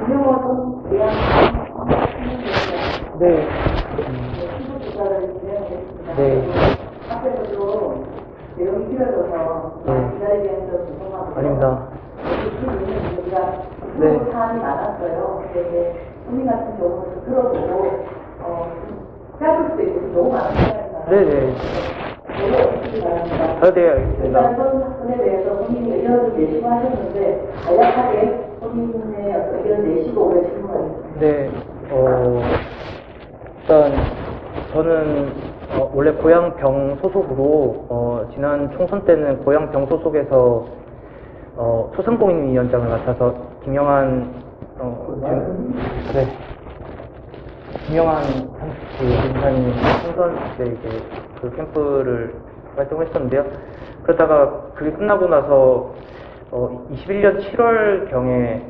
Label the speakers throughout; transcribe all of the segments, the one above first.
Speaker 1: 김영호는 대학
Speaker 2: 네.
Speaker 1: 신부 조사를 진행했습니다.
Speaker 2: 네.
Speaker 1: 앞에서도 내용이 길어져서 기다리게 해서 죄송합니다.
Speaker 2: 아닙니다.
Speaker 1: 우리가
Speaker 2: 네.
Speaker 1: 사안이 많았어요. 근데 이제 국민 같은 경우는 들어보고 짧을 수도 있고 너무 많은 사람이잖아요.
Speaker 2: 네네.
Speaker 1: 너무 어떻게 바랍니다.
Speaker 2: 네, 알겠습니다.
Speaker 1: 일단 전 사건에 대해서 본인이 의견을 내시고 하셨는데 간략하게 본인의 어떤 의견을 내시고 오늘 질문하겠습니다.
Speaker 2: 네. 일단 저는 원래 고양병 소속으로 지난 총선 때는 고양병 소속에서 소상공인위원장을 맡아서 김영한 김영한 인사님 총선 때 이제 그 캠프를 활동했었는데요. 그러다가 그게 끝나고 나서 21년 7월경에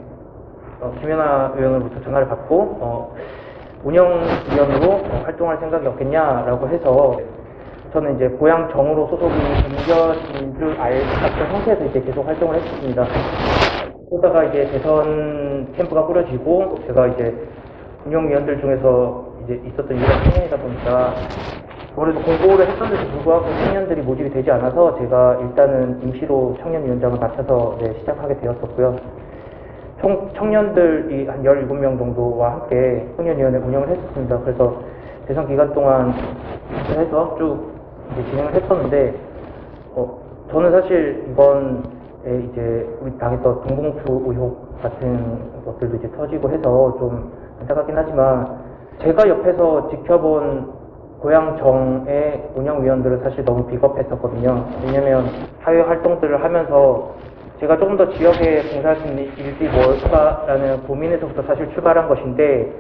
Speaker 2: 김연아 의원으로부터 전화를 받고 운영위원으로 활동할 생각이 없겠냐라고 해서 저는 이제 고양정으로 소속이 옮겨진 줄 알았던 상태에서 이제 계속 활동을 했습니다. 그러다가 이제 대선 캠프가 꾸려지고 제가 이제 운영위원들 중에서 이제 있었던 유일한 청년이다 보니까 그래도 공고를 했었는데도 불구하고 청년들이 모집이 되지 않아서 제가 일단은 임시로 청년위원장을 맡아서 시작하게 되었었고요. 청년들이 한 17명 정도와 함께 청년위원회 운영을 했었습니다. 그래서 대선 기간 동안 해서 쭉 이제 진행을 했었는데, 저는 사실 이번에 이제 우리 당에서 동봉투 의혹 같은 것들도 이제 터지고 해서 좀 안타깝긴 하지만, 제가 옆에서 지켜본 고양정의 운영위원들은 사실 너무 비겁했었거든요. 왜냐면 사회 활동들을 하면서 제가 조금 더 지역에 봉사할 수 있는 일이 뭘까라는 고민에서부터 사실 출발한 것인데,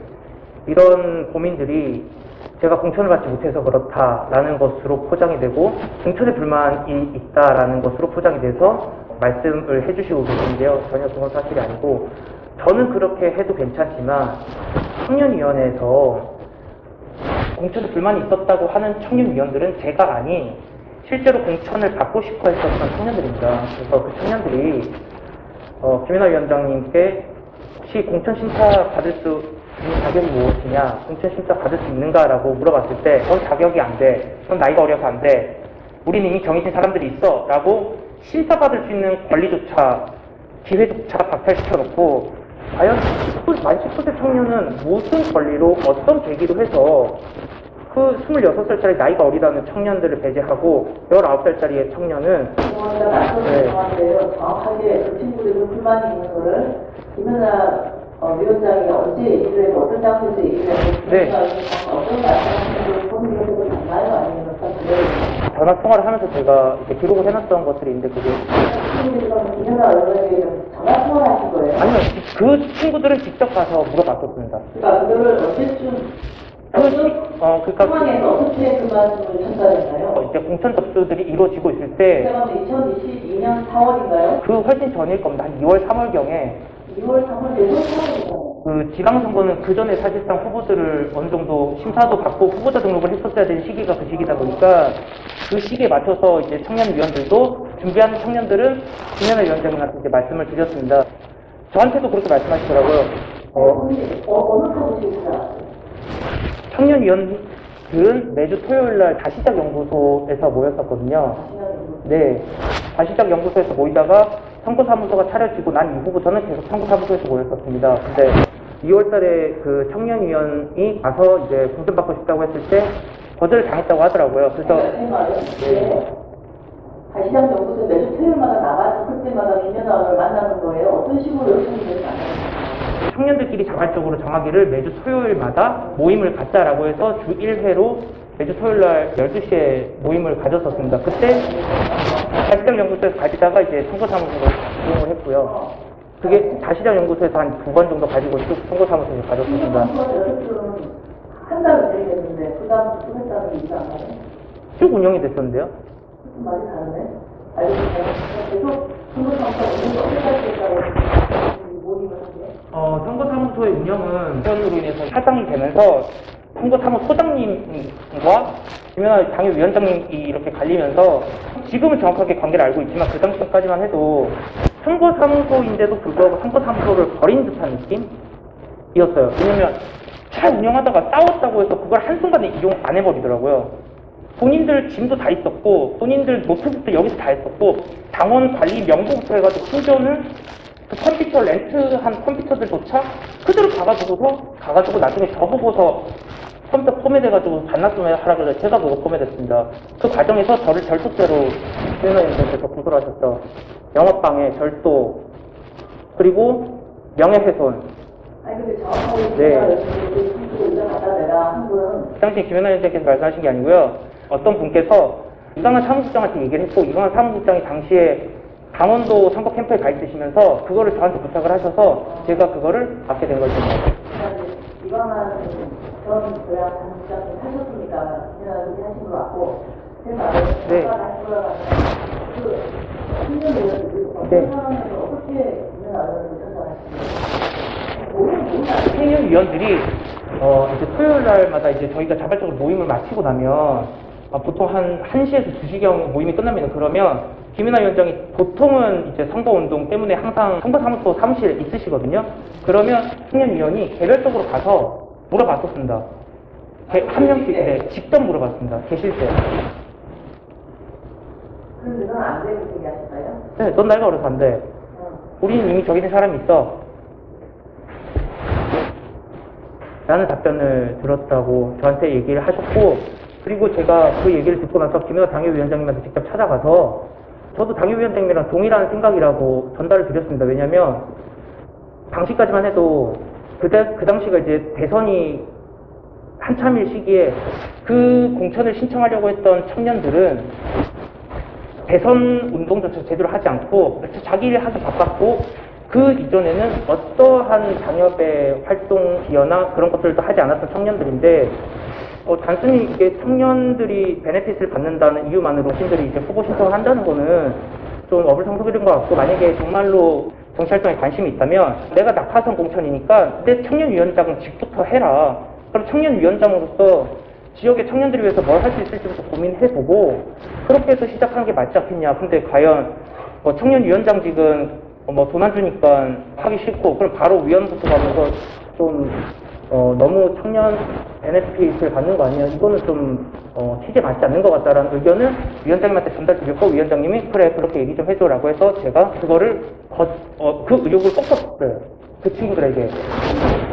Speaker 2: 이런 고민들이 제가 공천을 받지 못해서 그렇다라는 것으로 포장이 되고 공천에 불만이 있다라는 것으로 포장이 돼서 말씀을 해주시고 계시는데요. 전혀 그건 사실이 아니고, 저는 그렇게 해도 괜찮지만 청년위원회에서 공천에 불만이 있었다고 하는 청년위원들은 제가 아닌 실제로 공천을 받고 싶어 했었던 청년들입니다. 그래서 그 청년들이 김연아 위원장님께 혹시 공천 심사 받을 수 있는 자격이 무엇이냐, 공천 심사 받을 수 있는가라고 물어봤을 때 넌 자격이 안 돼, 넌 나이가 어려서 안 돼, 우리는 이미 정해진 사람들이 있어 라고 심사받을 수 있는 권리조차 기회조차 박탈시켜놓고 과연 만 19세 청년은 무슨 권리로 어떤 계기로 해서 그 26살짜리 나이가 어리다는 청년들을 배제하고 19살짜리의 청년은
Speaker 1: 정확하게 그 친구들이 불만이 있는 거를 김연아 위원장이 언제 얘기를 해서 어떤 장소에서 얘기를 해서 어떤 말씀을 본인이 장난이 아니면
Speaker 2: 전화 통화를 하면서 제가 이렇게 기록을 해놨던 것들이 있는데 그게
Speaker 1: 김연아 의원에게 전화 통화를 하신 거예요?
Speaker 2: 아니요, 그 친구들은 직접 가서 물어봤었습니다.
Speaker 1: 그러니까 그거를 언제쯤 상황에서 어떻게 그 말씀을 전달했나요?
Speaker 2: 이제 공천 접수들이 이루어지고 있을 때,
Speaker 1: 2022년 4월인가요?
Speaker 2: 그 훨씬 전일 겁니다. 한 2월, 3월경에
Speaker 1: 2월, 3월, 4월, 3월이잖아요.
Speaker 2: 그 지방선거는 그 전에 사실상 후보들을 어느 정도 심사도 받고 후보자 등록을 했었어야 되는 시기가 그 시기다 보니까 그 시기에 맞춰서 이제 청년위원들도 준비하는 청년들은 김연아 위원장님한테 이제 말씀을 드렸습니다. 저한테도 그렇게 말씀하시더라고요.
Speaker 1: 어느 사무실에서
Speaker 2: 청년위원들은 매주 토요일날 다시작 연구소에서 모였었거든요. 네, 다시작 연구소에서 모이다가 선거사무소가 차려지고 난 이후부터는 계속 선거사무소에서 모였었습니다. 근데 2월달에 그 청년위원이 가서 이제 공천받고 싶다고 했을 때 거절을 당했다고 하더라고요. 그래서
Speaker 1: 다시작 연구소 매주 토요일마다 나가서 그때마다 김연아를 만나는 거예요. 어떤 식으로 요청을 만나요?
Speaker 2: 청년들끼리 자발적으로 정하기를 매주 토요일마다 모임을 갖자라고 해서 주 1회로 매주 토요일날 12시에 모임을 가졌었습니다. 그때 다시작 연구소에서 가지다가 이제 선거사무소로 이용을 했고요. 그게 다시작 연구소에서 한 2번 정도 가지고 쭉 선거사무소에서 가졌습니다.
Speaker 1: 한 달을 되겠는데 그 다음부터 또 했다는 게 이해가 안 가요?
Speaker 2: 쭉 운영이 됐었는데요.
Speaker 1: 말이 다르네. 알겠습니다. 계속 선거사무소 언제까지 했다고 모임을 하게?
Speaker 2: 선거사무소의 운영은 회원으로 인해서 할당이 되면서 선거사무소장님과 김연아 당협위원장님이 이렇게 갈리면서 지금은 정확하게 관계를 알고 있지만 그 당시까지만 해도 선거사무소인데도 불구하고 선거사무소를 버린 듯한 느낌? 이었어요. 왜냐면 잘 운영하다가 싸웠다고 해서 그걸 한순간에 이용 안 해버리더라고요. 본인들 짐도 다 있었고, 본인들 노트북도 여기서 다 했었고, 당원 관리 명부부터 해가지고 심지어는 그 컴퓨터 렌트한 컴퓨터들조차 그대로 가가지고 나중에 저보고서 컴퓨터 포맷해가지고 반납 좀 하라 그래서 제가 그거 포맷했습니다. 그 과정에서 저를 절도죄로 김윤아님께서 고소를 하셨죠. 영업방해, 절도, 그리고 명예훼손.
Speaker 1: 아니 근데 정확하게
Speaker 2: 네.
Speaker 1: 제가 열심히 컴퓨터 의자 갖다 내라 한 분은
Speaker 2: 그 당시 김윤아님께서 말씀하신 게 아니고요. 어떤 분께서 이강한 사무국장한테 얘기를 했고, 이강한 사무국장이 당시에 강원도 선거 캠프에 가 있으시면서 그거를 저한테 부탁을 하셔서 제가 그거를 받게 된 것입니다.
Speaker 1: 이강한 전 고향 사무국장님 하셨으니까 그냥 그렇게 하신 것 같고 제가
Speaker 2: 네.
Speaker 1: 다시 돌아가면 그 신년을 어떤
Speaker 2: 네.
Speaker 1: 상황에서 어떻게 진행하는 전달하시는지
Speaker 2: 행위위원들이 이제 토요일 날마다 이제 저희가 자발적으로 모임을 마치고 나면 보통 한 1시에서 2시경 모임이 끝납니다. 그러면 김윤아 위원장이 보통은 이제 선거운동 때문에 항상 선거사무소 사무실에 있으시거든요. 그러면 청년위원이 개별적으로 가서 물어봤었습니다. 한 명씩 네, 직접 물어봤습니다. 계실 때.
Speaker 1: 그럼 그건 안 되고 얘기하실까요?
Speaker 2: 네, 넌 나이가 어려서 안 돼. 우리는 이미 저기 있는 사람이 있어. 라는 답변을 들었다고 저한테 얘기를 하셨고, 그리고 제가 그 얘기를 듣고 나서 김윤아 당협위원장님한테 직접 찾아가서 저도 당협위원장님이랑 동일한 생각이라고 전달을 드렸습니다. 왜냐면 당시까지만 해도 그 당시가 이제 대선이 한참일 시기에 그 공천을 신청하려고 했던 청년들은 대선 운동조차 제대로 하지 않고 자기 일 하기 바빴고, 그 이전에는 어떠한 당협의 활동 기여나 그런 것들도 하지 않았던 청년들인데, 단순히 이게 청년들이 베네핏을 받는다는 이유만으로 신들이 이제 후보 신청을 한다는 거는 좀 어불성설인 것 같고, 만약에 정말로 정치활동에 관심이 있다면 내가 낙하산 공천이니까 내 청년위원장 직부터 해라. 그럼 청년위원장으로서 지역의 청년들을 위해서 뭘 할 수 있을지부터 고민해보고 그렇게 해서 시작하는 게 맞지 않겠냐. 근데 과연 청년위원장직은 돈 안 주니까 하기 싫고 그럼 바로 위원부터 가면서 좀 너무 청년 베네핏을 받는 거 아니야? 이거는 좀 취지에 맞지 않는 것 같다라는 의견을 위원장님한테 전달드렸고, 위원장님이 그래 그렇게 얘기 좀 해줘라고 해서 제가 그거를 그 의욕을 꺾었어요. 그 친구들에게.
Speaker 1: 그냥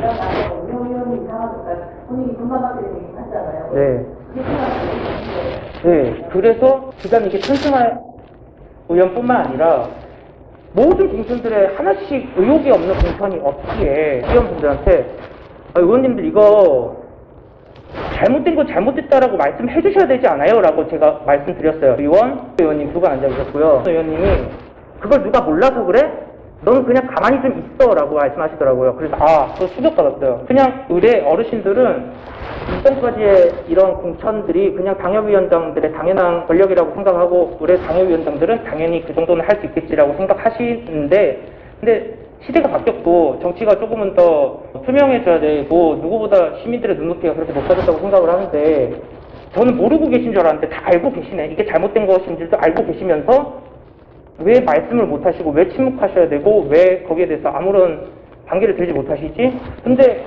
Speaker 1: 나서 운영위원이 이상하니까 본인이 군마밖에 얘기 하잖아요.
Speaker 2: 네.
Speaker 1: 그게 생각이
Speaker 2: 네. 그래서 기간 이게 천승할 의원뿐만 아니라 모든 공천들에 하나씩 의혹이 없는 공천이 없기에 의원분들한테 의원님들 이거 잘못된 거 잘못됐다라고 말씀해 주셔야 되지 않아요? 라고 제가 말씀드렸어요. 의원님 두 분 앉아 계셨고요. 의원님이 그걸 누가 몰라서 그래? 너는 그냥 가만히 좀 있어 라고 말씀하시더라고요. 그래서 그거 충격받았어요. 그냥 의뢰 어르신들은 이전까지의 이런 공천들이 그냥 당협위원장들의 당연한 권력이라고 생각하고 의뢰 당협위원장들은 당연히 그 정도는 할 수 있겠지라고 생각하시는데, 근데 시대가 바뀌었고 정치가 조금은 더 투명해져야 되고 누구보다 시민들의 눈높이가 그렇게 높아졌다고 생각을 하는데, 저는 모르고 계신 줄 알았는데 다 알고 계시네. 이게 잘못된 것인지도 알고 계시면서 왜 말씀을 못 하시고 왜 침묵하셔야 되고 왜 거기에 대해서 아무런 반기를 들지 못하시지? 근데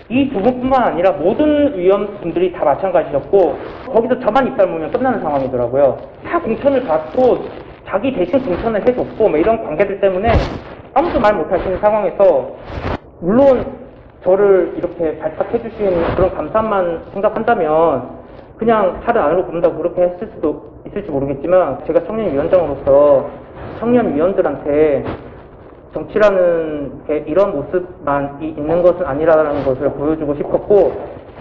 Speaker 2: 이 두 분뿐만 아니라 모든 위원분들이 다 마찬가지였고 거기서 저만 입 다물면 끝나는 상황이더라고요. 다 공천을 받고 자기 대신 공천을 해줬고 이런 관계들 때문에 아무도 말 못하시는 상황에서, 물론 저를 이렇게 발탁해 주신 그런 감사만 생각한다면 그냥 차를 안으로 부른다고 그렇게 했을 수도 있을지 모르겠지만, 제가 청년위원장으로서 청년위원들한테 정치라는 게 이런 모습만 있는 것은 아니라는 것을 보여주고 싶었고,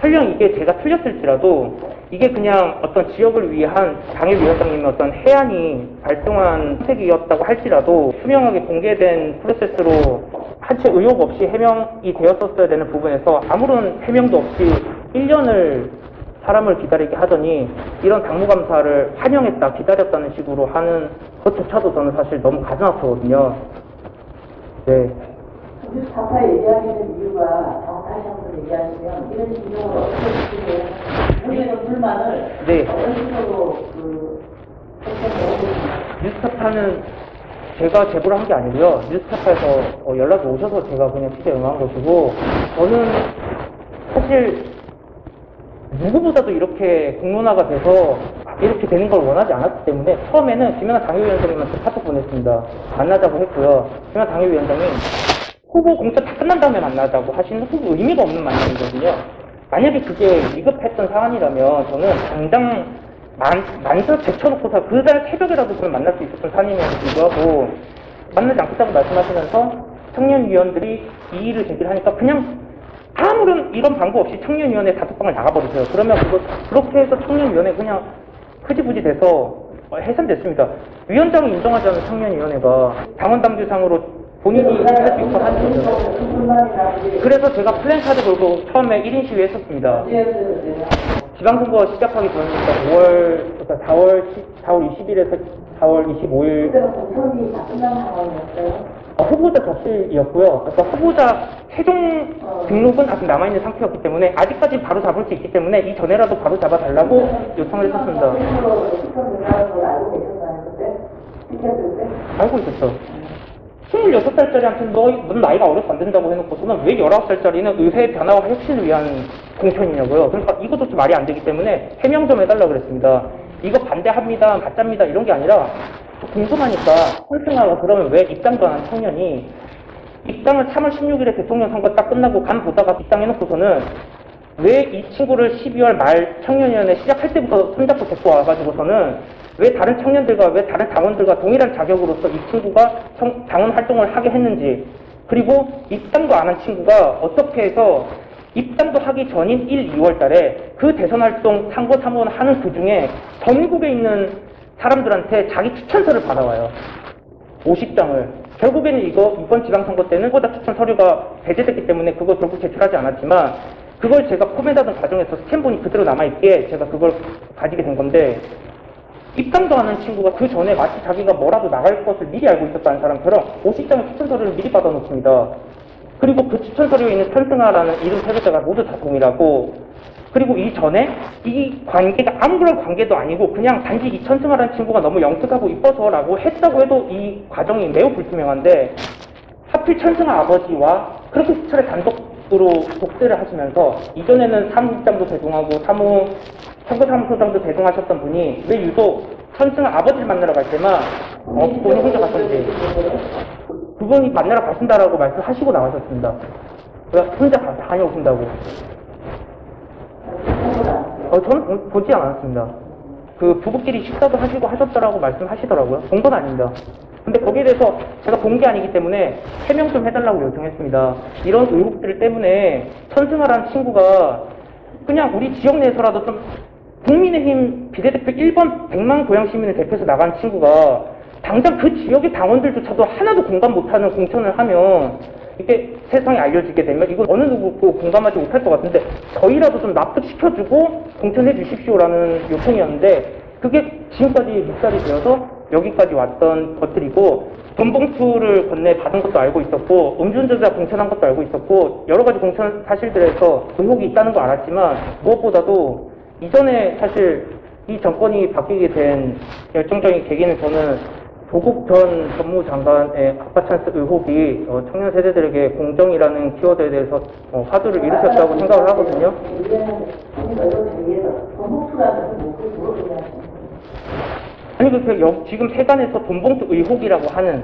Speaker 2: 설령 이게 제가 틀렸을지라도 이게 그냥 어떤 지역을 위한 당협위원장님의 어떤 해안이 발동한 선택이었다고 할지라도 투명하게 공개된 프로세스로 한 채 의혹 없이 해명이 되었었어야 되는 부분에서 아무런 해명도 없이 1년을 사람을 기다리게 하더니 이런 당무감사를 환영했다, 기다렸다는 식으로 하는 것조차도 저는 사실 너무 가슴 아프거든요. 네.
Speaker 1: 우리 좌파 얘기하시는 이유가 다시 한번 얘기하시면 이런 기능을 어떻게 주시면 본인의 불만을
Speaker 2: 네.
Speaker 1: 어떤 식으로
Speaker 2: 뉴스타파는 제가 제보를 한 게 아니고요. 뉴스타파에서 연락이 오셔서 제가 그냥 취재 응한 것이고, 저는 사실 누구보다도 이렇게 공론화가 돼서 이렇게 되는 걸 원하지 않았기 때문에 처음에는 김연아 당협위원장님한테 카톡 보냈습니다. 만나자고 했고요. 김연아 당협위원장이 후보 공천 다 끝난 다음에 만나자고 하시는 의미가 없는 만남이거든요. 만약에 그게 위급했던 사안이라면 저는 당장 만사 제쳐놓고서 그날 새벽이라도 저는 만날 수 있었던 사안임에도 불구하고 만나지 않겠다고 말씀하시면서 청년위원들이 이의를 제기하니까 그냥 아무런 이런 방법 없이 청년위원회 단톡방을 나가버리세요. 그러면 그렇게 해서 청년위원회 그냥 흐지부지 돼서 해산됐습니다. 위원장을 인정하지 않은 청년위원회가 당원당규상으로 본인이 할 수 있고 하는 거죠. 그래서 제가 플랜카드 걸고 처음에 1인 시위 했었습니다. 지방선거 시작하기 전이니까 4월 20일에서 4월 25일.
Speaker 1: 그때는 공천이 다 끝난 상황이었어요.
Speaker 2: 후보자 접수이었고요. 그러니까 후보자 최종 등록은 아직 남아있는 상태였기 때문에 아직까지 바로 잡을 수 있기 때문에 이전에라도 바로 잡아달라고 요청을 했었습니다.
Speaker 1: 알고 계셨나요, 그때? 티켓을 때?
Speaker 2: 알고 있었죠. 26살짜리한테 넌 나이가 어려서 안 된다고 해놓고서는 왜 19살짜리는 의회 변화와 혁신을 위한 공천이냐고요. 그러니까 이것도 좀 말이 안 되기 때문에 해명 좀 해달라 그랬습니다. 이거 반대합니다, 가짜입니다 이런 게 아니라 궁금하니까 홀승하가 그러면 왜 입당도 안 한 청년이 입당을 3월 16일에 대통령 선거 딱 끝나고 간 보다가 입당해놓고서는 왜 이 친구를 12월 말 청년위원회 시작할 때부터 손잡고 데리고 와가지고서는 왜 다른 청년들과 왜 다른 당원들과 동일한 자격으로서 이 친구가 당원 활동을 하게 했는지, 그리고 입당도 안 한 친구가 어떻게 해서 입당도 하기 전인 1, 2월 달에 그 대선 활동 상고 사무원 하는 그 중에 전국에 있는 사람들한테 자기 추천서를 받아와요. 50장을. 결국에는 이번 지방선거 때는 후보자 추천 서류가 배제됐기 때문에 그거 결국 제출하지 않았지만 그걸 제가 포맷하던 과정에서 스캔본이 그대로 남아있기에 제가 그걸 가지게 된 건데, 입당도 하는 친구가 그 전에 마치 자기가 뭐라도 나갈 것을 미리 알고 있었다는 사람처럼 50장의 추천서류를 미리 받아놓습니다. 그리고 그 추천서류에 있는 편승아라는 이름 패배자가 모두 다 동일하고, 그리고 이전에 이 관계가 아무런 관계도 아니고 그냥 단지 이 천승아라는 친구가 너무 영특하고 이뻐서라고 했다고 해도 이 과정이 매우 불투명한데, 하필 천승아 아버지와 그렇게 수차례 단독으로 독대를 하시면서 이전에는 사무국장도 대동하고 선거사무소장도 대동하셨던 분이 왜 유독 천승아 아버지를 만나러 갈 때만 본인 혼자 갔던지, 그분이 만나러 가신다라고 말씀하시고 나가셨습니다. 혼자 다녀오신다고. 저는 보지 않았습니다. 그 부부끼리 식사도 하시고 하셨더라고 말씀하시더라고요. 본 건 아닙니다. 근데 거기에 대해서 제가 본 게 아니기 때문에 해명 좀 해달라고 요청했습니다. 이런 의혹들 때문에 천승아라는 친구가 그냥 우리 지역 내에서라도 좀 국민의힘 비례대표 1번 100만 고양 시민을 대표해서 나간 친구가 당장 그 지역의 당원들조차도 하나도 공감 못하는 공천을 하면 이게 세상에 알려지게 되면 이건 어느 누구도 공감하지 못할 것 같은데 저희라도 좀 납득시켜주고 공천해 주십시오라는 요청이었는데 그게 지금까지 묵살이 되어서 여기까지 왔던 것들이고, 돈봉투를 건네 받은 것도 알고 있었고 음주운전자 공천한 것도 알고 있었고 여러 가지 공천 사실들에서 의혹이 있다는 거 알았지만 무엇보다도 이전에 사실 이 정권이 바뀌게 된 결정적인 계기는 저는 조국 전 법무장관의 아빠 찬스 의혹이 청년 세대들에게 공정이라는 키워드에 대해서 화두를 일으켰다고 생각을 하거든요. 아니 지금 세간에서 돈봉투 의혹이라고 하는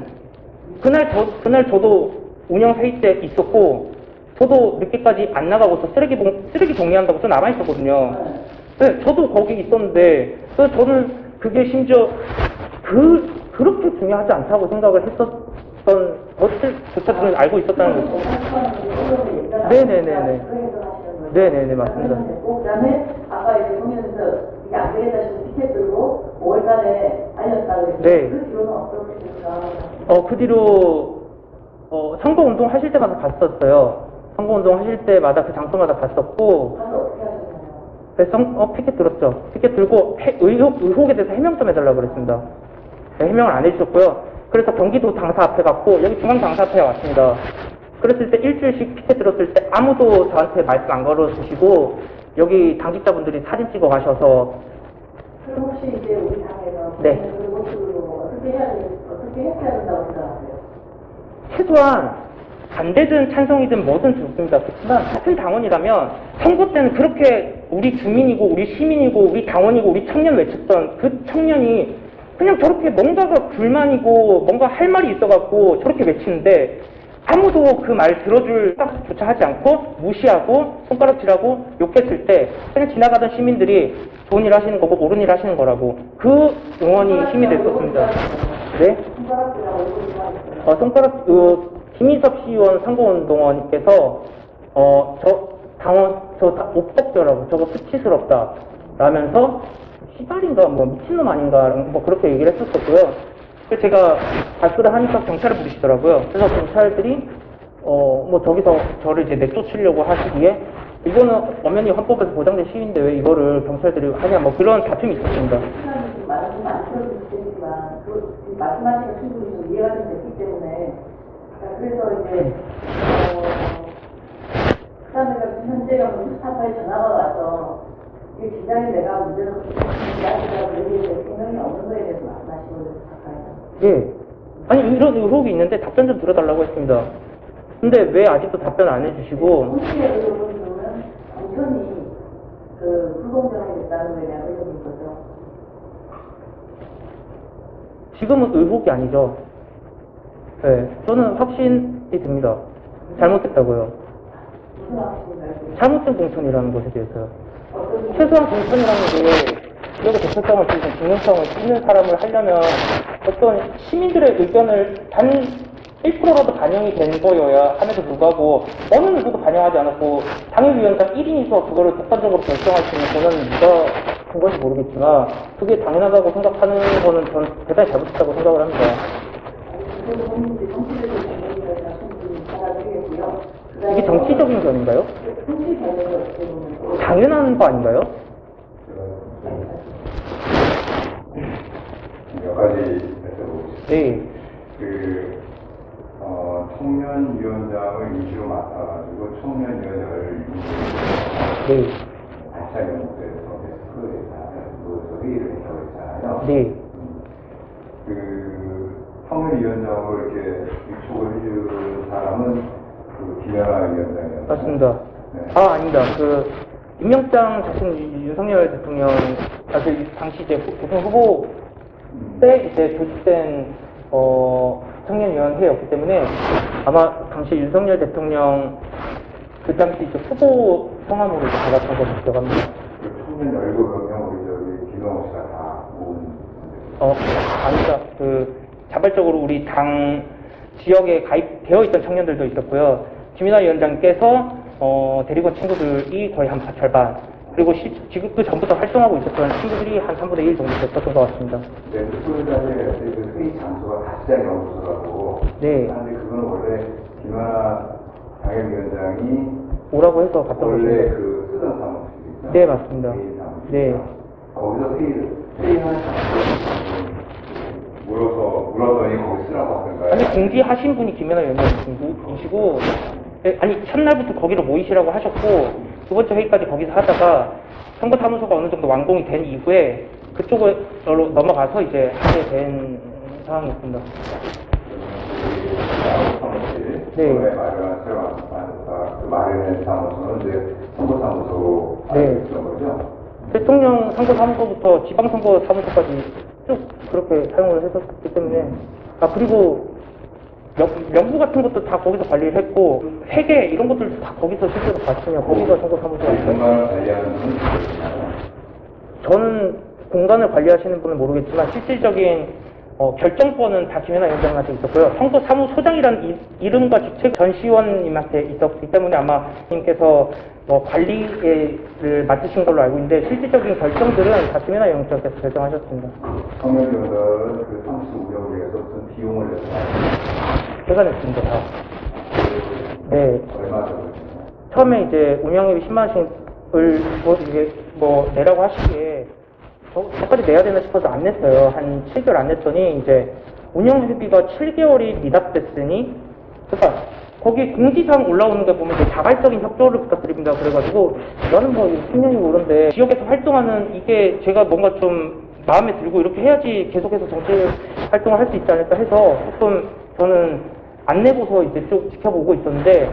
Speaker 2: 그날 저도 운영 회의 때 있었고 저도 늦게까지 안 나가고서 쓰레기 정리한다고 저 남아 있었거든요. 네, 저도 거기 있었는데 저는 그게 심지어 그렇게 중요하지 않다고 생각을 했었던 것들조차 저는 알고 있었다는 거죠. 네네네네. 네네네, 맞습니다.
Speaker 1: 그다음에 아까 이제 보면서 이게 안 되겠다 싶은 티켓 들고 5월달에 알렸다고 했는데
Speaker 2: 네.
Speaker 1: 그 뒤로는 어떻습니까?
Speaker 2: 그 뒤로 선거운동 하실 때마다 갔었어요. 선거운동 하실 때마다 그 장소마다 갔었고.
Speaker 1: 가서 어떻게 하셨나요?
Speaker 2: 그래서 피켓 들었죠. 피켓 들고 의혹에 대해서 해명 좀 해달라고 그랬습니다. 네, 해명을 안 해주셨고요. 그래서 경기도 당사 앞에 갔고 여기 중앙 당사 앞에 왔습니다. 그랬을 때 일주일씩 피켓 들었을 때 아무도 저한테 말씀 안 걸어주시고 여기 당직자분들이 사진 찍어 가셔서.
Speaker 1: 그럼 혹시 이제 우리 당에서
Speaker 2: 네.
Speaker 1: 그 모습으로 어떻게 어떻게 했어야 된다고 생각하세요?
Speaker 2: 최소한 반대든 찬성이든 뭐든 좋습니다. 그렇지만 같은 당원이라면 선거 때는 그렇게 우리 주민이고 우리 시민이고 우리 당원이고 우리 청년 외쳤던 그 청년이 그냥 저렇게 뭔가가 불만이고 뭔가 할 말이 있어갖고 저렇게 외치는데 아무도 그 말 들어줄 생각조차 하지 않고 무시하고 손가락질하고 욕했을 때 그냥 지나가던 시민들이 좋은 일 하시는 거고 옳은 일 하시는 거라고 그 응원이 힘이 됐었습니다. 네? 손가락 김희섭 시의원 선거운동원께서 저 당원 옥법죄라고 저거 수치스럽다 라면서 시발인가 뭐 미친놈 아닌가 뭐 그렇게 얘기를 했었었고요. 그래서 제가 발표를 하니까 경찰을 부르시더라고요. 그래서 경찰들이 뭐 저기서 저를 이제 내쫓으려고 하시기에 이거는 엄연히 헌법에서 보장된 시위인데 왜 이거를 경찰들이 하냐 뭐 그런 다툼이 있었습니다.
Speaker 1: 시간이 좀 많아서 안 들어주시겠지만 말씀하시는 충분히 좀 이해가 좀 됐기 때문에 그래서 이제 그 다음에 현재가 스타파에 전화가 와서 이게 기장이 내가 문제로 이야기하고 얘기할 생각이 없는 거에 대해서 말씀하시는 거예요.
Speaker 2: 예. 아니 이런 의혹이 있는데 답변 좀 들어달라고 했습니다. 근데 왜 아직도 답변 안 해주시고
Speaker 1: 본인의 의혹은 당연히 불공정하게 됐다는 거에 대한 의혹인 거죠.
Speaker 2: 지금은 의혹이 아니죠. 네, 저는 확신이 듭니다. 잘못했다고요.
Speaker 1: 무슨 확신인가요?
Speaker 2: 잘못된 공천이라는 것에 대해서요. 최소한 공천이라는 게 지역의 대표성을 띄는 중요성을 띄는 사람을 하려면 어떤 시민들의 의견을 단 1%라도 반영이 된 거여야 함에도 불구하고 어느 누구도 반영하지 않았고 당협위원장 1인이서 그거를 독단적으로 결정할 수 있는 권한은 누가 준 건지 모르겠지만 그게 당연하다고 생각하는 거는 전 대단히 잘못했다고 생각을 합니다. 이게 정치적인 견인가요? 당연한 거 아닌가요?
Speaker 3: 몇 가지 여쭤보겠습니다.
Speaker 2: 네.
Speaker 3: 청년위원장을 임시로 맡아가지고 청년위원장을
Speaker 2: 네.
Speaker 3: 발상 연구소에서 데스크에서 회의를 했다고 했잖아요.
Speaker 2: 네.
Speaker 3: 청년위원장을 이렇게 위촉을 해주는 사람은 김연아 위원장이었어요.
Speaker 2: 맞습니다.
Speaker 3: 네.
Speaker 2: 아닙니다. 임명장 자신 윤석열 대통령, 당시 이제 대통령 후보 때 이제 조직된, 청년위원회였기 때문에 아마 당시 윤석열 대통령 그 당시 이제 후보 성함으로 이제 받았던 것으로 기억합니다.
Speaker 3: 청년 열고 그러면 우리 김영호 씨가 다 모은.
Speaker 2: 아니다. 자발적으로 우리 당 지역에 가입되어 있던 청년들도 있었고요. 김연아 위원장께서 대리건 친구들이 거의 한 절반, 그리고 지금 그 전부터 활동하고 있었던 친구들이 한 3분의 1 정도 됐었던 것 같습니다.
Speaker 3: 네, 수요일에 그 회의 장소가 가시장 연구소라고.
Speaker 2: 네.
Speaker 3: 근데 그건 원래 김연아 당협위원장이
Speaker 2: 오라고 해서 갔던
Speaker 3: 원래
Speaker 2: 것입니다.
Speaker 3: 쓰던 사무실이죠.
Speaker 2: 네, 맞습니다.
Speaker 3: 회의 사무실.
Speaker 2: 네.
Speaker 3: 거기서 회의하는 물어더니 거기 쓰라고 하던가요?
Speaker 2: 아니, 공지하신 분이 김연아 위원장이시고, 아니, 첫날부터 거기로 모이시라고 하셨고, 두 번째 회의까지 거기서 하다가, 선거사무소가 어느 정도 완공이 된 이후에, 그쪽으로 넘어가서 이제 하게 된 상황이었습니다.
Speaker 3: 사무실.
Speaker 2: 네.
Speaker 3: 마련한 사무소는 이제 선거사무소로
Speaker 2: 네.
Speaker 3: 있던 거죠?
Speaker 2: 대통령 선거사무소부터 지방선거사무소까지 쭉 그렇게 사용을 했었기 때문에, 그리고 명부 같은 것도 다 거기서 관리를 했고, 회계 이런 것들도 다 거기서 실제로 봤으면 거기가 선거사무소가 있어요.
Speaker 3: 공간을 관리하는 분은 누구시나요?
Speaker 2: 저는 공간을 관리하시는 분은 모르겠지만 실질적인 결정권은 다 김연아 위원장한테 있었고요. 선거사무소장이라는 이름과 직책 전 시의원님한테 있었기 때문에 아마 님께서 관리를 맡으신 걸로 알고 있는데 실질적인 결정들은 다 김연아 위원장께서 결정하셨습니다.
Speaker 3: 청년위원장은 그 사무소 운영을 위해서 무슨 비용을 내서
Speaker 2: 제가 냈습니다. 다. 네.
Speaker 3: 얼마 정도?
Speaker 2: 처음에 이제 운영비비 10만 원씩을 내라고 하시기에 저까지 내야 되나 싶어서 안 냈어요. 한 7개월 안 냈더니 이제 운영비가 7개월이 미납됐으니, 그러니까 거기 공지사항 올라오는 게 보면 이제 자발적인 협조를 부탁드립니다. 그래가지고 나는 뭐 10년이 모른데 지역에서 활동하는 이게 제가 뭔가 좀 마음에 들고 이렇게 해야지 계속해서 정치 활동을 할 수 있지 않을까 해서 조금 저는 안 내고서 이제 쭉 지켜보고 있었는데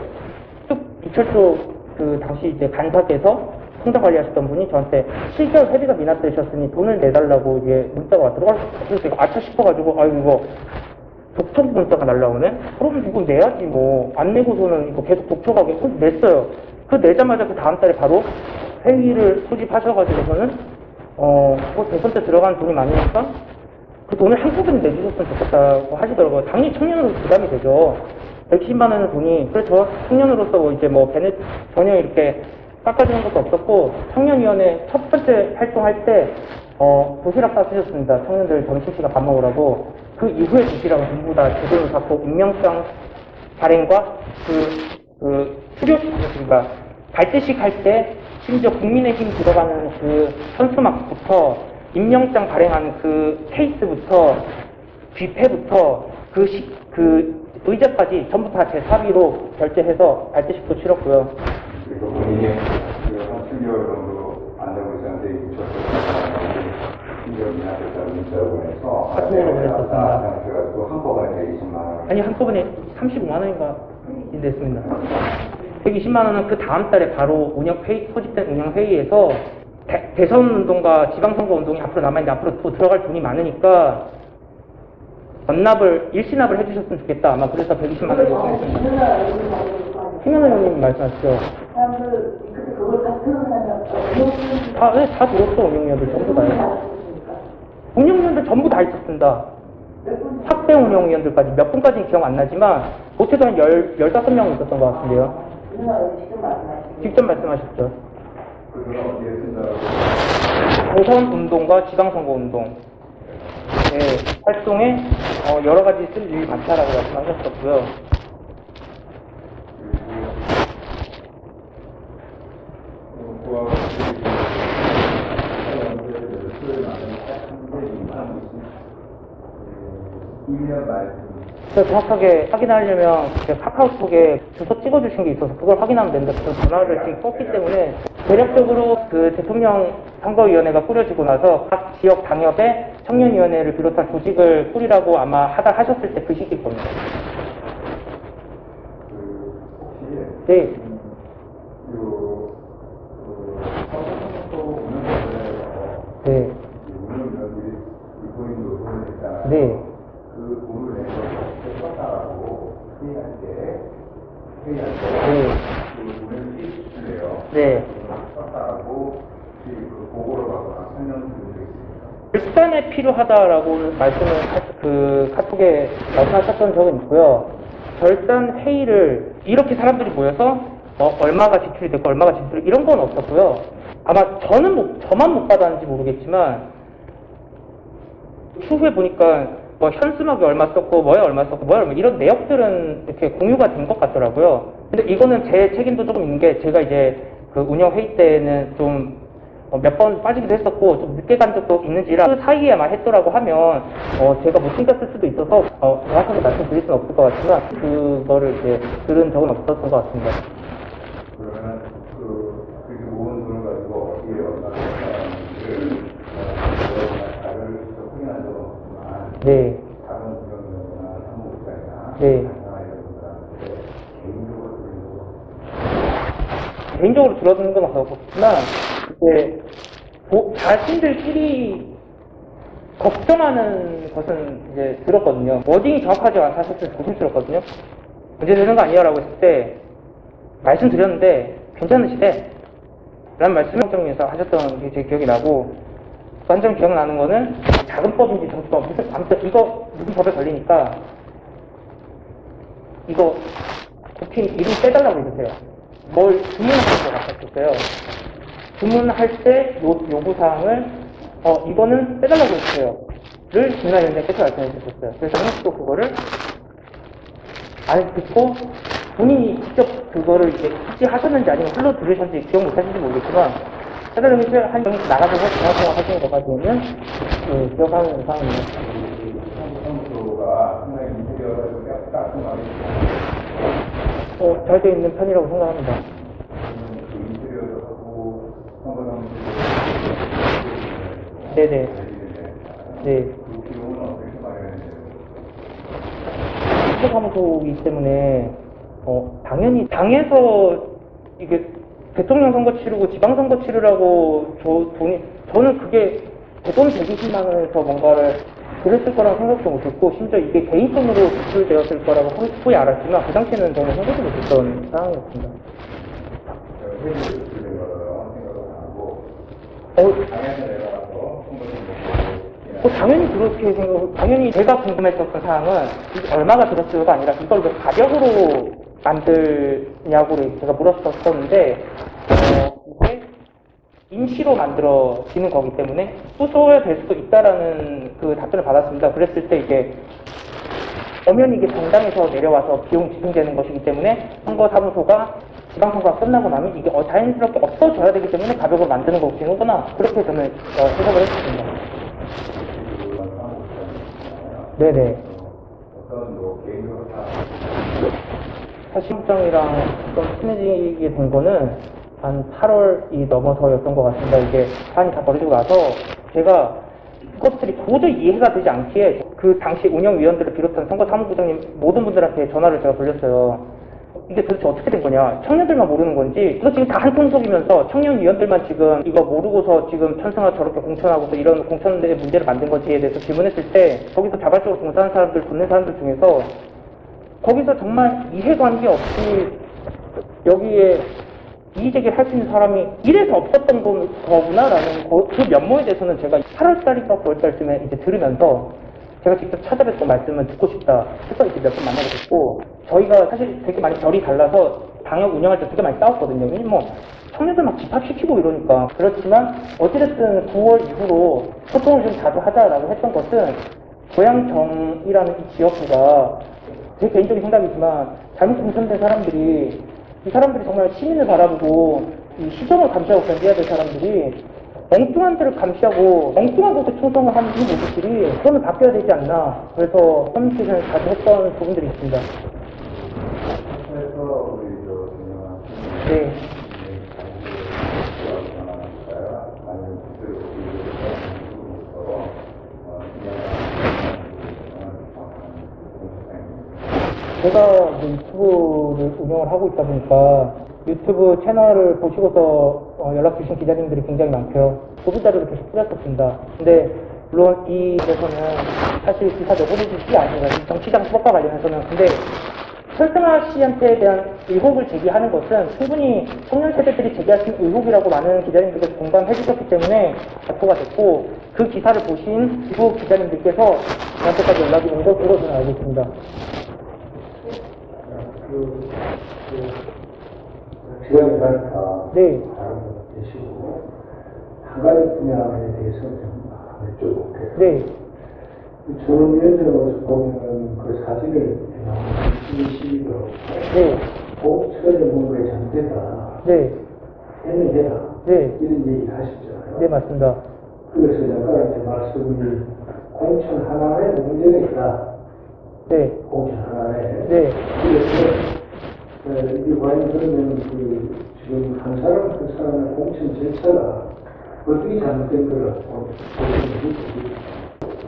Speaker 2: 쭉 이철수 그 당시 이제 간사께서 성장 관리하셨던 분이 저한테 7개월 회비가 미납되셨으니 돈을 내달라고 이제 문자가 왔더라고요. 그래서 이거 아차 싶어가지고 아이고 이거 독촉 문자가 날라오네? 그럼 이거 내야지 뭐. 안 내고서는 이거 계속 독촉하게. 그래서 냈어요. 그 내자마자 그 다음 달에 바로 회의를 소집하셔가지고서는 뭐 대선 때 들어간 돈이 많으니까 그 돈을 한꺼번에 내주셨으면 좋겠다고 하시더라고요. 당연히 청년으로 부담이 되죠. 110만 원의 돈이. 그래서 저 청년으로서 뭐 이제 뭐 전혀 이렇게 깎아주는 것도 없었고, 청년위원회 첫 번째 활동할 때 도시락 싸주셨습니다. 청년들 점심시간 밥 먹으라고. 그 이후에 도시락은 전부 다 제대로 잡고 임명장 발행과 그러니까 발제식 할 때 심지어 국민의힘 들어가는 그 현수막부터 임명장 발행하는 그 케이스부터 뷔페부터 그 의자까지 전부 다 제 사비로 결제해서 발제식도 치렀고요.
Speaker 3: 그리고 본인이 한 7개월 정도 안 되고 있었는데 7개월 미납했다는 문자를 보내서
Speaker 2: 카톡으로 보냈었습니다.
Speaker 3: 그래가지고 한꺼번에 120만 원.
Speaker 2: 아니 한꺼번에 35만 원인가 냈습니다. 120만 원은 그 다음 달에 바로 소집된 운영회의에서 대선 운동과 지방선거 운동이 앞으로 남아있는데 앞으로 또 들어갈 돈이 많으니까 일시납을 해주셨으면 좋겠다. 아마 그래서 120만 원을 요청했습니다. 김현우 의원님 말씀하시죠.
Speaker 1: 사람들 그때 그걸 같은 사람
Speaker 2: 다 들었어. 운영위원들 전부 다요. 운영위원들 전부 다 있었습니다. 학대 운영위원들까지 몇 분까지는 기억 안 나지만 못해도 한 15명 있었던 것 같은데요. 직접 말씀하셨죠.
Speaker 3: 그걸 어디에 쓴다고?
Speaker 2: 대선 운동과 지방선거 운동 활동에 여러 가지 쓸 일이 많다라고 말씀하셨었고요.
Speaker 3: 그리고
Speaker 2: 정확하게 확인하려면 카카오톡에 주소 찍어주신 게 있어서 그걸 확인하면 되는데 그 전화를 지금 껐기 때문에 대략적으로 그 대통령 선거위원회가 꾸려지고 나서 각 지역 당협에 청년위원회를 비롯한 조직을 꾸리라고 아마 하셨을 때 그 시기일 겁니다.
Speaker 3: 혹시
Speaker 2: 네. 네. 네.
Speaker 3: 그 돈을 내서 썼다라고 회의할 때
Speaker 2: 네.
Speaker 3: 그 돈을 주실래요?
Speaker 2: 네.
Speaker 3: 썼다라고 그 보고를 받거나 설명을 드린 적 있습니까?
Speaker 2: 결산에 필요하다라고 말씀을 그 카톡에 말씀하셨던 적은 있고요. 결산 회의를 이렇게 사람들이 모여서 얼마가 지출이 됐고 얼마가 지출 이런 건 없었고요. 아마 저만 못 받았는지 모르겠지만 추후에 보니까 뭐 현수막이 얼마 썼고 뭐에 얼마 썼고 뭐에 얼마 이런 내역들은 이렇게 공유가 된 것 같더라고요. 근데 이거는 제 책임도 조금 있는 게 제가 이제 그 운영 회의 때는 좀 몇 번 빠지기도 했었고 좀 늦게 간 적도 있는지라 그 사이에만 했더라고 하면 제가 못 챙겼을 수도 있어서 정확하게 말씀드릴 수는 없을 것 같지만 그거를 이제 들은 적은 없었던 것 같습니다.
Speaker 3: 그러면 그렇게 모은 돈을 가지고 어디에 얼마나 썼는지를 다를 확인한 적은 없지만
Speaker 2: 네.
Speaker 3: 다른 운영위원회나 사무국장이나
Speaker 2: 네.
Speaker 3: 간사나 이런 분들한테
Speaker 2: 개인적으로 들어드는 건 없었지만 이제 자신들끼리 걱정하는 것은 이제 들었거든요. 워딩이 정확하지 않았을 때 조심스럽거든요. 문제 되는 거 아니야라고 했을 때 말씀드렸는데 괜찮으시대? 라는 말씀을 행정위에서 하셨던 게 제 기억이 나고 또 한 점 기억나는 거는 자금법인지 정치법 아무튼 이거 무슨 법에 걸리니까 이거 국회 이름 빼달라고 해주세요. 뭘 주문하는 것 같았었어요. 주문할 때 요구사항을 이거는 빼달라고 해주세요. 를 김나위원장께서 말씀해 주셨어요. 그래서 또 그거를 안 듣고 본인이 직접 그거를 이제 하셨는지 아니면 흘러 들으셨는지 기억 못 하시는지 모르겠지만 해달라고 해서 한 명이 나가서 전화통화 하시는 것까지는 기억하는 상황입니다.
Speaker 3: 선수가 상당히 인테리어를 깔끔하게
Speaker 2: 잘 되어 있는 편이라고 생각합니다.
Speaker 3: 그 인테리어도 하고 선거장도
Speaker 2: 네네. 네.
Speaker 3: 그 비용은 어떻게 마련해야 돼요?
Speaker 2: 사무소이기 때문에 당연히 당에서 이게 대통령 선거 치르고 지방선거 치르라고 저는 그게 대돈 120만 원에서 뭔가를 그랬을 거라고 생각도 못했고, 심지어 이게 개인 돈으로 지출되었을 거라고 후에 알았지만 그 당시에는 저는 생각도 못했던 상황이었습니다.
Speaker 3: 회비를 주는 거라고 생각을 안 하고 당에서 내려가서 선거 좀
Speaker 2: 당연히 그렇게 당연히 제가 궁금했었던 사항은 이게 얼마가 들었을까 아니라 이걸 왜 가격으로 만들냐고 제가 물었었는데, 이게 임시로 만들어지는 거기 때문에 또 써야 될 수도 있다라는 그 답변을 받았습니다. 그랬을 때 이제 엄연히 이게 정당에서 내려와서 비용 지불되는 것이기 때문에 선거사무소가 지방선거가 끝나고 나면 이게 자연스럽게 없어져야 되기 때문에 가격을 만드는 거구나, 그렇게 저는 해석을 했습니다. 네네.
Speaker 3: 어떤 뭐 개인적으로 다
Speaker 2: 사실장이랑 좀 친해지게 된 거는 한 8월이 넘어서였던 것 같습니다. 이게 사안이 다 벌어지고 나서 제가 그것들이 도저히 이해가 되지 않기에 그 당시 운영위원들을 비롯한 선거사무부장님 모든 분들한테 전화를 제가 돌렸어요. 이게 도대체 어떻게 된 거냐, 청년들만 모르는 건지, 이거 지금 다 한통속이면서 청년위원들만 지금 이거 모르고서 지금 천승아 저렇게 공천하고서 이런 공천의 문제를 만든 건지에 대해서 질문했을 때 거기서 자발적으로 봉사하는 사람들, 돕는 사람들 중에서 거기서 정말 이해관계 없이 여기에 이의제기를 할 수 있는 사람이 이래서 없었던 거구나라는 그 면모에 대해서는 제가 8월달인가 9월달쯤에 이제 들으면서 제가 직접 찾아뵙고 말씀을 듣고 싶다 해서 이제 몇 번 만나게 됐고, 저희가 사실 되게 많이 결이 달라서 방역 운영할 때 되게 많이 싸웠거든요. 왜냐면 뭐 청년들 막 집합시키고 이러니까. 그렇지만 어찌됐든 9월 이후로 소통을 좀 자주 하자라고 했던 것은 고양정이라는 이 지역구가 제 개인적인 생각이지만 잘못 공천된 사람들이, 이 사람들이 정말 시민을 바라보고 이 시정을 감시하고 견제해야 될 사람들이 엉뚱한 데를 감시하고 엉뚱한 곳에 충성을 하는 이 모습들이 그러면 바뀌어야 되지 않나, 그래서 커뮤니케이션을 자주 했던 부분들이 있습니다.
Speaker 3: 그래서 우리 저 유명한
Speaker 2: 네.
Speaker 3: 아니면 그대로
Speaker 2: 제가 이제 유튜브를 운영을 하고 있다 보니까 유튜브 채널을 보시고서 연락 주신 기자님들이 굉장히 많고요. 보도 자료를 계속 뿌렸었습니다. 근데 물론 이 데서는 사실 기사 내보내주지 않습니다. 정치장 수법과 관련해서는. 근데 설승아 씨한테 대한 의혹을 제기하는 것은 충분히 청년 세대들이 제기하신 의혹이라고 많은 기자님들께서 공감해 주셨기 때문에 발표가 됐고, 그 기사를 보신 일부 기자님들께서 저한테까지 연락이 온 것으로 저는 알고 있습니다.
Speaker 4: 지방에 가니까
Speaker 2: 네.
Speaker 4: 다른 분 계시고 한 가지 분야에 대해서 좀 여쭤볼게요.
Speaker 2: 네.
Speaker 4: 저는 위원장으로서 보면 그 사진을 2022로
Speaker 2: 네.
Speaker 4: 공천의 뭔가에 잘못됐다,
Speaker 2: 네.
Speaker 4: 해명해라,
Speaker 2: 네.
Speaker 4: 이런 얘기를 하셨잖아요.
Speaker 2: 네, 맞습니다.
Speaker 4: 그래서 아까 이제 말씀이 공천 하나에 문제가 있다.
Speaker 2: 네.
Speaker 4: 공천 하나에.
Speaker 2: 네.
Speaker 4: 그래서 이게 과연 그러면 지금 한 사람 한 사람의 공천 절차가 어떻게 잘못된 거라고 보시는지.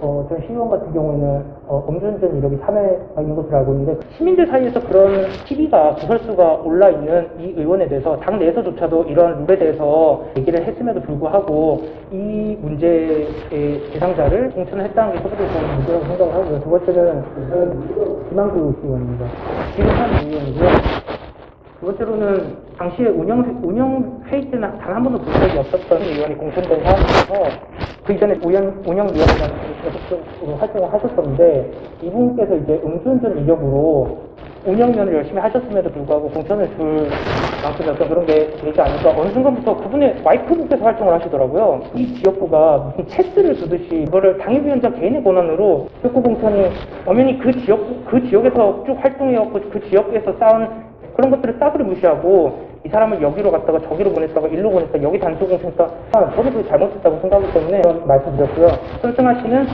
Speaker 2: 전 시의원 같은 경우에는 음주운전 이력이 3회가 있는 것으로 알고 있는데, 시민들 사이에서 그런 시비가 구설수가 올라있는 이 의원에 대해서 당 내에서조차도 이런 룰에 대해서 얘기를 했음에도 불구하고 이 문제의 대상자를 공천을 했다는 게 첫 번째 저는 문제라고 생각을 하고요. 두 번째는 김한규 시의원입니다. 김한규 의원이고요. 두 번째로는 당시에 운영 회의 때는 단 한 번도 본 적이 없었던 의원이 공천된 상황에서 그 이전에 운영위원회라는 계속적으로 활동을 하셨었는데, 이분께서 이제 음주운전 이력으로 운영위원을 열심히 하셨음에도 불구하고 공천을 줄 만큼의 어떤 그런 게 되지 않으니까 어느 순간부터 그분의 와이프분께서 활동을 하시더라고요. 이 지역구가 무슨 체스를 두듯이 이거를 당협위원장 개인의 권한으로 지역구 공천이 엄연히 그 지역에서 쭉 활동해왔고 그 지역에서 쌓은 그런 것들을 싸그리 무시하고 이 사람을 여기로 갔다가 저기로 보냈다가 일로 보냈다가 여기 단속 공천했다, 저도 그게 잘못했다고 생각하기 때문에 그런 말씀드렸고요. 손승아 씨는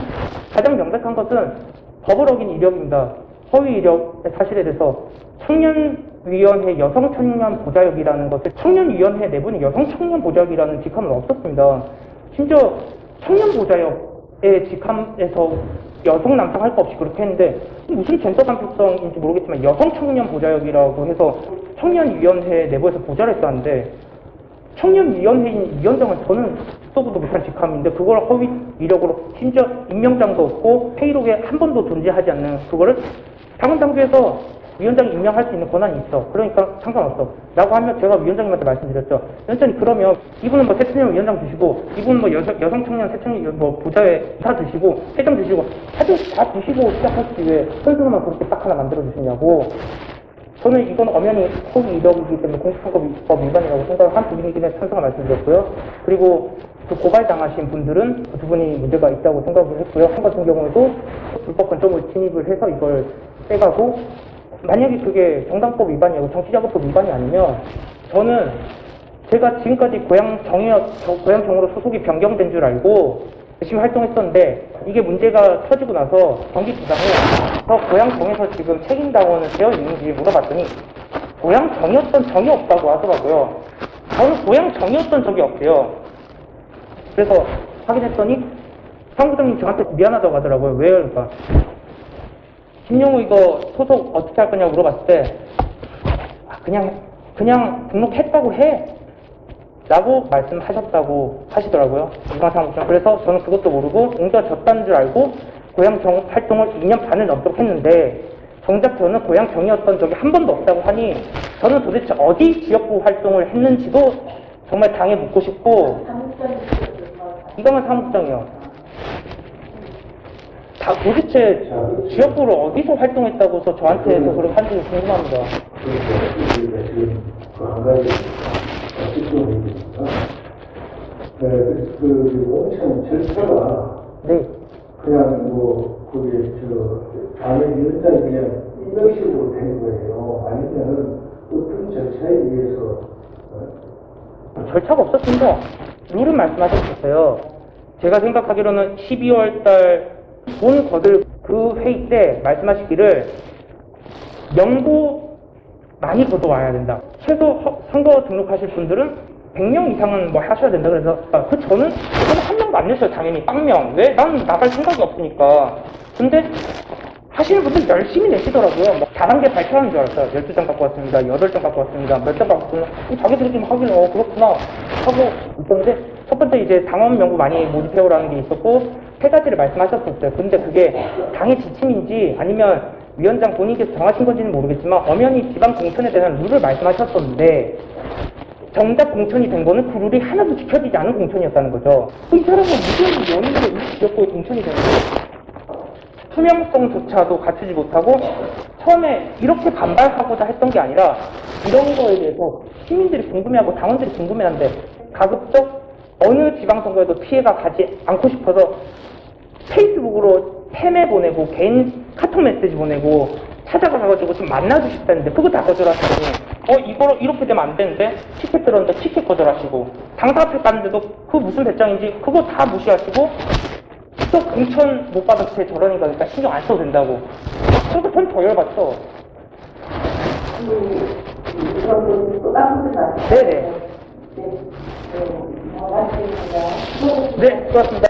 Speaker 2: 가장 명백한 것은 법을 어긴 이력입니다. 허위 이력의 사실에 대해서 청년위원회 여성청년 보좌역이라는 것을, 청년위원회 내부는 여성청년 보좌역이라는 직함은 없었습니다. 심지어 청년 보좌역, 직함에서 여성 남성 할 거 없이 그렇게 했는데 무슨 젠더 감수성인지 모르겠지만 여성 청년 보좌역이라고 해서 청년위원회 내부에서 보좌를 했었는데 청년위원회인 위원장은 저는 듣도보도 못한 직함인데 그걸 허위 이력으로 심지어 임명장도 없고 회의록에 한 번도 존재하지 않는 그거를 당원당규에서 위원장이 임명할 수 있는 권한이 있어. 그러니까 상관없어. 라고 하면 제가 위원장님한테 말씀드렸죠. 위원장님 그러면 이분은 뭐 새청년 위원장 드시고 이분은 뭐 여성 청년 새청년 뭐 부자회 다 드시고 회장 드시고 다들 다 드시고 시작하시지 왜 선수만 그렇게 딱 하나 만들어 주시냐고. 저는 이건 엄연히 허위 이력이기 때문에 공직선거법 위반이라고 생각을 한 부분이긴 해서 찬성을 말씀드렸고요. 그리고 그 고발당하신 분들은 그 두 분이 문제가 있다고 생각을 했고요. 한 같은 경우에도 불법 건조물 진입을 해서 이걸 빼가고 만약에 그게 정당법 위반이고 정치자금법 위반이 아니면 저는 제가 지금까지 고향정으로 소속이 변경된 줄 알고 열심히 활동했었는데 이게 문제가 터지고 나서 경기도당에 저 고향정에서 지금 책임당원은 되어 있는지 물어봤더니 고향정이었던 정이 없다고 하더라고요. 저는 고향정이었던 적이 없대요. 그래서 확인했더니 사무장님 저한테 미안하다고 하더라고요. 왜요? 그러니까 김용우 이거 소속 어떻게 할 거냐고 물어봤을 때 그냥 등록했다고 해 라고 말씀하셨다고 하시더라고요. 이광사무장. 그래서 저는 그것도 모르고 옮겨졌다는 줄 알고 고향정 활동을 2년 반을 넘도록 했는데 정작 저는 고향정이었던 적이 한 번도 없다고 하니 저는 도대체 어디 지역구 활동을 했는지도 정말 당에 묻고 싶고 이광환 사무장이요. 다 도대체 지역구를 어디서 활동했다고서 저한테서 그렇게 한지 궁금합니다.
Speaker 4: 우리가 지금 그 한 가지 집중을 해보니까 그 공천 절차가
Speaker 2: 네.
Speaker 4: 그냥 뭐 그게 당연위원장이 그냥 임명식으로 된 거예요. 아니면 어떤 절차에 의해서
Speaker 2: 절차가 없었습니다. 룰은 말씀하셨어요. 제가 생각하기로는 12월 달 돈 거들 그 회의 때 말씀하시기를 명부 많이 걷어와야 된다. 최소 선거 등록하실 분들은 100명 이상은 뭐 하셔야 된다. 그래서 저는 한 명도 안 냈어요. 당연히 빵명. 왜? 난 나갈 생각이 없으니까. 근데 하시는 분들 열심히 내시더라고요. 뭐 다단계 발표하는 줄 알았어요. 12장 갖고 왔습니다. 8장 갖고 왔습니다. 몇 장 갖고 왔습니다. 자기들이 좀 하길래 그렇구나 하고 있었는데 첫 번째 이제 당원 명부 많이 모집해오라는 게 있었고 세 가지를 말씀하셨었어요. 근데 그게 당의 지침인지 아니면 위원장 본인께서 정하신 건지는 모르겠지만 엄연히 지방 공천에 대한 룰을 말씀하셨었는데 정작 공천이 된 거는 그 룰이 하나도 지켜지지 않은 공천이었다는 거죠. 이 사람은 무슨 연인으로 이 지역구에 공천이 되는 거예요? 투명성조차도 갖추지 못하고 처음에 이렇게 반발하고자 했던 게 아니라 이런 거에 대해서 시민들이 궁금해하고 당원들이 궁금해하는데 가급적 어느 지방선거에도 피해가 가지 않고 싶어서 페이스북으로 팸에 보내고 개인 카톡 메시지 보내고 찾아가가지고 좀 만나고 싶다는데 그거 다 거절하시더니 이거 이렇게 되면 안 되는데 티켓 들었는데 티켓 거절하시고 당사 앞에 갔는데도 그 무슨 배짱인지 그거 다 무시하시고 또 공천 못 받았을 때 저러니까 그러니까 신경 안 써도 된다고. 그래서 전 더 열받죠.
Speaker 1: 또 다른 분들 많으세요?
Speaker 2: 네네.
Speaker 1: 말씀드립니다.
Speaker 2: 네, 수고하셨습니다.